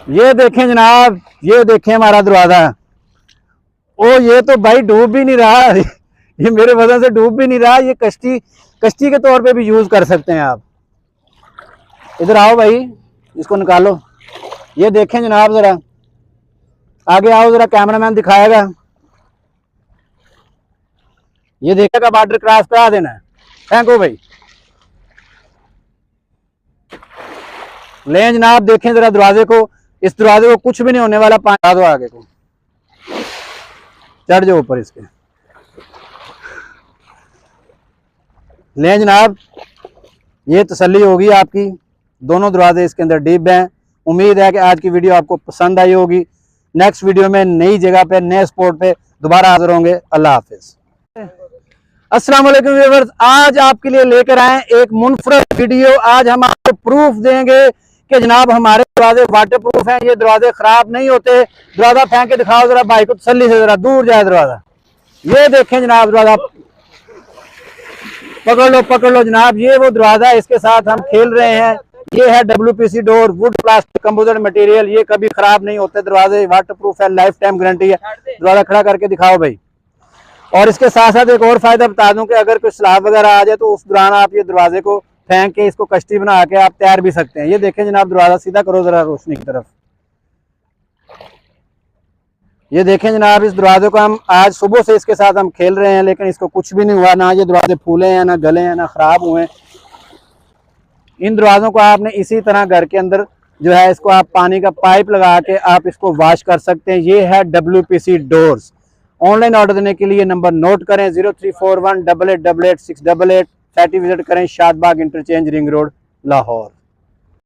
ये देखें जनाब, ये देखें हमारा दरवाजा। ओ ये तो भाई डूब भी नहीं रहा ये मेरे वजन से डूब भी नहीं रहा। ये कश्ती कश्ती के तौर पे भी यूज कर सकते हैं आप। इधर आओ भाई, इसको निकालो। ये देखें जनाब, जरा आगे आओ, जरा कैमरामैन दिखाएगा। ये देखेगा बॉर्डर क्रॉस करा देना है। फेंको भाई, ले जनाब। देखें जरा दरवाजे को, इस दरवाजे को कुछ भी नहीं होने वाला। पानी दो आगे को, चढ़ जाओ ऊपर इसके। ले जनाब, ये तसल्ली होगी आपकी। दोनों दरवाजे इसके अंदर डीप हैं। उम्मीद है कि आज की वीडियो आपको पसंद आई होगी। नेक्स्ट वीडियो में नई जगह पे, नए स्पॉट पे दोबारा हाजिर होंगे। अल्लाह हाफिज। अस्सलाम वालेकुम व्यूअर्स, आज आपके लिए लेकर आए एक मुनफरद वीडियो। आज हम आपको प्रूफ देंगे कि जनाब हमारे दरवाजे वाटर प्रूफ हैं। ये दरवाजे खराब नहीं होते। दरवाजा फेंक के दिखाओ जरा भाई को, तसल्ली से, जरा दूर जाए दरवाजा। ये देखें जनाब, दरवाजा पकड़ लो जनाब। ये वो दरवाजा है, इसके साथ हम खेल रहे हैं। ये है WPC door, would plastic composite material. ये कभी खराब नहीं होते दरवाजे, वाटर प्रूफ है, लाइफ टाइम गारंटी है। दरवाजा खड़ा करके दिखाओ भाई। और इसके साथ साथ एक और फायदा बता दूं कि अगर कोई सैलाब वगैरह आ जाए तो उस दौरान आप ये दरवाजे को फेंक के इसको कश्ती बना के आप तैर भी सकते हैं। ये देखें जनाब, दरवाजा सीधा करो जरा रोशनी की तरफ। ये देखें जनाब, इस दरवाजे को हम आज सुबह से इसके साथ हम खेल रहे हैं, लेकिन इसको कुछ भी नहीं हुआ। ना ये दरवाजे फूले हैं, ना गले हैं, ना खराब हुए। इन दरवाजों को आपने इसी तरह घर के अंदर जो है, इसको आप पानी का पाइप लगा के आप इसको वॉश कर सकते हैं। ये है WPC डोर्स। ऑनलाइन ऑर्डर देने के लिए नंबर नोट करें 03418888 688। फैटी विजिट करें Shadbagh interchange, ring road, Lahore.